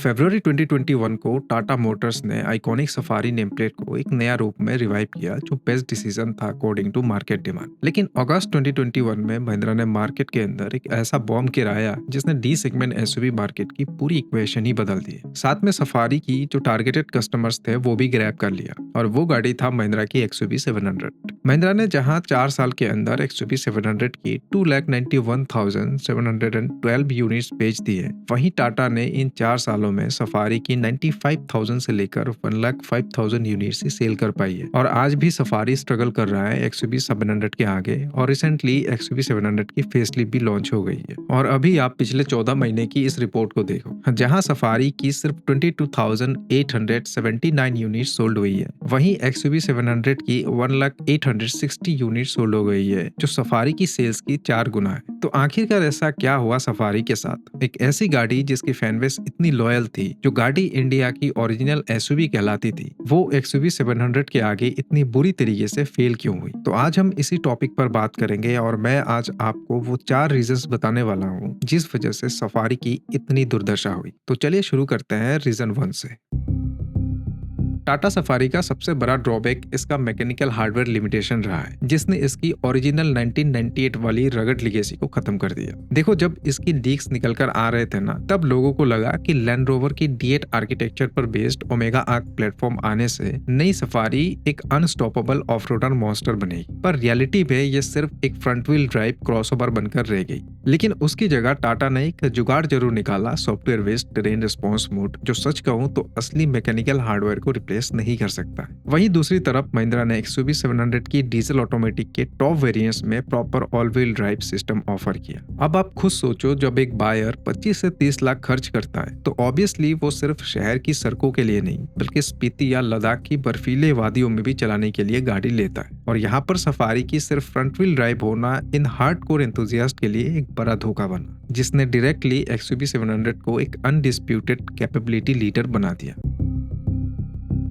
फरवरी 2021 को टाटा मोटर्स ने iconic safari name plate को एक नया रूप में रिवाइव किया जो बेस्ट डिसीजन था अकॉर्डिंग टू मार्केट डिमांड। लेकिन अगस्त 2021 में महिंद्रा ने मार्केट के अंदर एक ऐसा बॉम्ब गिराया जिसने डी सेगमेंट एसयूवी मार्केट की पूरी इक्वेशन ही बदल दी। साथ में सफारी की जो टारगेटेड कस्टमर्स थे वो भी ग्रैब कर लिया और वो गाड़ी था महिंद्रा की एक्सयूवी 700। महिंद्रा ने जहां 4 साल के अंदर एक्सयूवी 700 की 2,91,712 यूनिट्स बेच दी है, वहीं टाटा ने इन 4 सालों में सफारी की 95,000 से लेकर 1,05,000 यूनिट्स ही सेल कर पाई है। और आज भी सफारी स्ट्रगल कर रहा है एक्सयूवी 700 के आगे और रिसेंटली एक्सयूवी 700 की फेसलिफ्ट भी लॉन्च हो गई है। और अभी आप पिछले 14 महीने की इस रिपोर्ट को देखो, जहां सफारी की सिर्फ 22,879 यूनिट सोल्ड हुई है, वहीं एक्सयूवी 700 की 1,08,60 यूनिट सोल्ड हो गई है, जो सफारी की सेल्स की 4 गुना है। तो आखिरकार ऐसा क्या हुआ सफारी के साथ? एक ऐसी गाड़ी जिसकी फैनबेस इतनी लॉयल थी, जो गाड़ी इंडिया की ओरिजिनल एसयूवी कहलाती थी, वो एक्सयूवी 700 के आगे इतनी बुरी तरीके से फेल क्यों हुई? तो आज हम इसी टॉपिक पर बात करेंगे और मैं आज आपको वो 4 रीजंस बताने वाला हूँ जिस वजह से सफारी की इतनी दुर्दशा हुई। तो चलिए शुरू करते हैं रीजन 1 से। टाटा सफारी का सबसे बड़ा ड्रॉबैक इसका मैकेनिकल हार्डवेयर लिमिटेशन रहा है, जिसने इसकी ओरिजिनल 1998 वाली रगड लिगेसी को खत्म कर दिया। देखो, जब इसकी लीक्स निकल कर आ रहे थे ना, तब लोगों को लगा कि लैंड रोवर की D8 आर्किटेक्चर पर बेस्ड ओमेगा आर्क प्लेटफॉर्म आने से नई सफारी एक अनस्टॉपेबल ऑफ-रोडर मॉन्स्टर बनेगी। पर रियलिटी में ये सिर्फ एक फ्रंट व्हील ड्राइव क्रॉसओवर बनकर रह गई। लेकिन उसकी जगह टाटा ने एक जुगाड़ जरूर निकाला, software based terrain response mode, जो सच कहूं तो असली मैकेनिकल हार्डवेयर को रिप्लेस नहीं कर सकता। वहीं दूसरी तरफ महिंद्रा ने एक्सयूवी 700 की डीजल ऑटोमेटिक के टॉप वेरिएंट्स में proper all wheel drive system offer किया। अब आप खुद सोचो, जब एक बायर 25 से 30 लाख खर्च करता है तो ऑब्वियसली वो सिर्फ शहर की सड़कों के लिए नहीं, बल्कि स्पीति या लद्दाख की बर्फीले वादियों में भी चलाने के लिए गाड़ी लेता है। और यहाँ पर सफारी की सिर्फ फ्रंट व्हील ड्राइव होना इन हार्डकोर एंथुसियास्ट के लिए एक बड़ा धोखा बना, जिसने डायरेक्टली एक्सयूवी 700 को एक अनडिस्प्यूटेड कैपेबिलिटी लीडर बना दिया।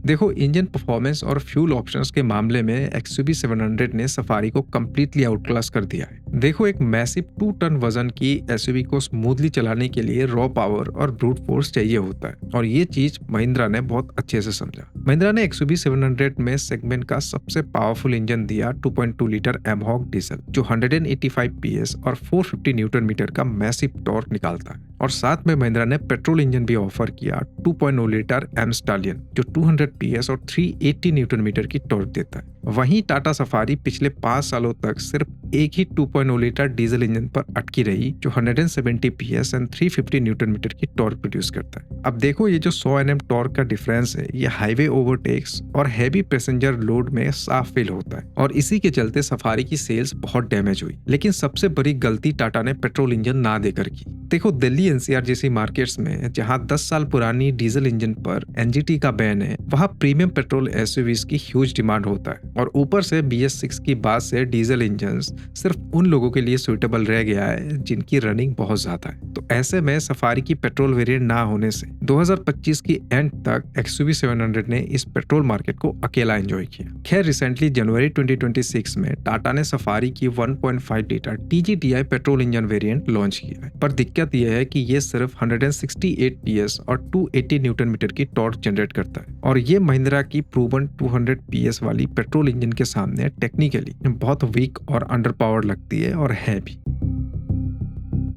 देखो, इंजन परफॉर्मेंस और फ्यूल ऑप्शंस के मामले में एक्सयूवी 700 ने सफारी को कंप्लीटली आउटक्लास कर दिया है। देखो, एक मैसिव 2 टन वजन की एसयूवी को स्मूथली चलाने के लिए रॉ पावर और ब्रूट फोर्स चाहिए होता है, और ये चीज महिंद्रा ने बहुत अच्छे से समझा। महिंद्रा ने एक्सयूवी 700 में सेगमेंट का सबसे पावरफुल इंजन दिया, 2.2 लीटर एमहॉक डीजल, जो 185 पीएस और 450 न्यूटन मीटर का मैसिव टॉर्क निकालता है। और साथ में महिंद्रा ने पेट्रोल इंजन भी ऑफर किया, 2.0 लीटर एम स्टालियन, जो 200 पीएस और 380 न्यूटन मीटर की टॉर्क देता है। वहीं टाटा सफारी पिछले 5 सालों तक सिर्फ एक ही 2.0 लीटर डीजल इंजन पर अटकी रही, जो 170 पीएस एंड 350 न्यूटन मीटर की टॉर्क प्रोड्यूस करता है। अब देखो, ये जो 100 Nm टॉर्क का डिफरेंस है, ये हाईवे ओवरटेक्स और हैवी पैसेंजर लोड में साफ फील होता है, और इसी के चलते सफारी की सेल्स बहुत डैमेज हुई। लेकिन सबसे बड़ी गलती टाटा ने पेट्रोल इंजन ना देकर की। देखो, दिल्ली एनसीआर जैसी मार्केट्स में जहां 10 साल पुरानी डीजल इंजन पर एनजीटी का बैन है, वहां प्रीमियम पेट्रोल एसयूवीज की ह्यूज डिमांड होता है। और ऊपर से BS6 की बाद से डीजल इंजन सिर्फ उन लोगों के लिए सुइटेबल रह गया है जिनकी रनिंग बहुत ज्यादा है। तो ऐसे में सफारी की पेट्रोल वेरिएंट ना होने से 2025 की एंड तक एक्सयूवी 700 ने इस पेट्रोल मार्केट को अकेला एंजॉय किया। खैर, रिसेंटली जनवरी 2026 में टाटा ने सफारी की 1.5 litre TGTI petrol engine variant launch किया है। पर दिक्कत यह है कि ये सिर्फ 168 पीएस और 280 न्यूटन मीटर की टॉर्क जनरेट करता है, और ये महिंद्रा की प्रूवन 200 पीएस वाली पेट्रोल इंजन के सामने टेक्निकली बहुत वीक और अंडर पावर लगती है, और है भी।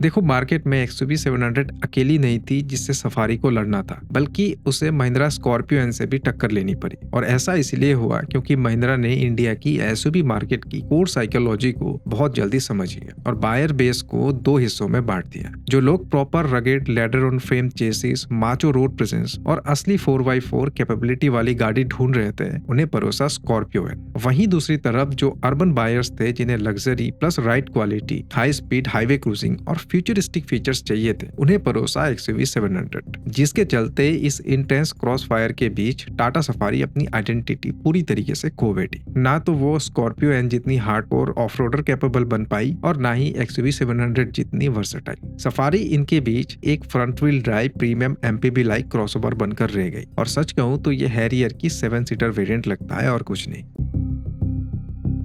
देखो, मार्केट में एक्सयूवी 700 अकेली नहीं थी जिससे सफारी को लड़ना था, बल्कि उसे महिंद्रा स्कॉर्पियो एन से भी टक्कर लेनी पड़ी। और ऐसा इसलिए हुआ क्योंकि महिंद्रा ने इंडिया की एसयूवी मार्केट की कोर साइकोलॉजी को बहुत जल्दी समझ लिया और बायर बेस को 2 हिस्सों में बांट दिया। जो लोग proper rugged ladder on frame chassis, macho road presence और असली 4x4 कैपेबिलिटी वाली गाड़ी ढूंढ रहे थे, उन्हें परोसा स्कॉर्पियो है। वहीं दूसरी तरफ जो अर्बन बायर्स थे, जिन्हें luxury plus ride quality, high speed highway cruising और फ्यूचरिस्टिक फीचर्स चाहिए थे, उन्हें परोसा एक्सयूवी 700, जिसके चलते इस इंटेंस क्रॉस फायर के बीच टाटा सफारी अपनी आइडेंटिटी पूरी तरीके से खो बैठी। ना तो वो स्कॉर्पियो एन जितनी हार्डकोर ऑफ-रोडर कैपेबल बन पाई, और ना ही एक्सयूवी 700 जितनी वर्सेटाइल। सफारी इनके बीच एक front wheel drive premium MPV like crossover बनकर रह गई, और सच कहूं तो ये हैरियर की 7 सीटर वेरिएंट लगता है और कुछ नहीं।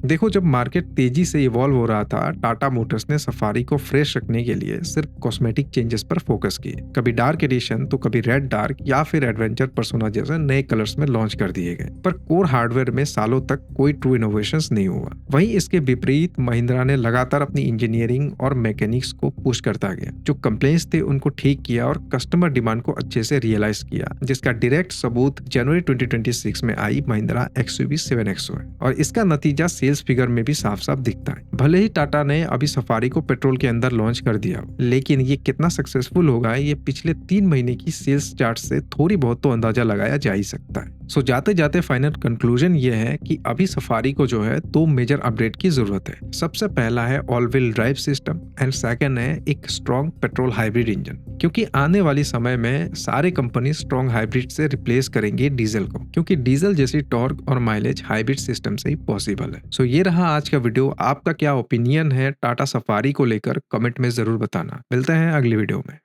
देखो, जब मार्केट तेजी से इवॉल्व हो रहा था, टाटा मोटर्स ने सफारी को फ्रेश रखने के लिए सिर्फ कॉस्मेटिक चेंजेस पर फोकस किए। कभी डार्क एडिशन तो कभी रेड डार्क या फिर एडवेंचर पर्सोना जैसे नए कलर्स में लॉन्च कर दिए गए, पर कोर हार्डवेयर में सालों तक कोई ट्रू इनोवेशन नहीं हुआ। वहीं इसके विपरीत महिंद्रा ने लगातार अपनी इंजीनियरिंग और मैकेनिक्स को पुश करता गया। जो कंप्लेंट्स थे उनको ठीक किया और कस्टमर डिमांड को अच्छे से रियलाइज किया, जिसका डायरेक्ट सबूत जनवरी 2026 में आई महिंद्रा XUV 7XO है। और इसका नतीजा सेल्स फिगर में भी साफ साफ दिखता है। भले ही टाटा ने अभी सफारी को पेट्रोल के अंदर लॉन्च कर दिया, लेकिन ये कितना सक्सेसफुल होगा ये पिछले 3 महीने की सेल्स चार्ट से थोड़ी बहुत तो अंदाजा लगाया जा ही सकता है। सो जाते जाते फाइनल कंक्लूजन ये है कि अभी सफारी को जो है 2 मेजर अपडेट की जरूरत है। सबसे पहला है all wheel drive system and second है एक स्ट्रॉन्ग पेट्रोल हाइब्रिड इंजन, क्योंकि आने वाली समय में सारे कंपनी स्ट्रॉन्ग हाइब्रिड से रिप्लेस करेंगे डीजल को, क्योंकि डीजल जैसी टॉर्क और माइलेज हाइब्रिड सिस्टम से ही पॉसिबल है। सो ये रहा आज का वीडियो। आपका क्या ओपिनियन है टाटा सफारी को लेकर, कमेंट में जरूर बताना। मिलते हैं अगली वीडियो में।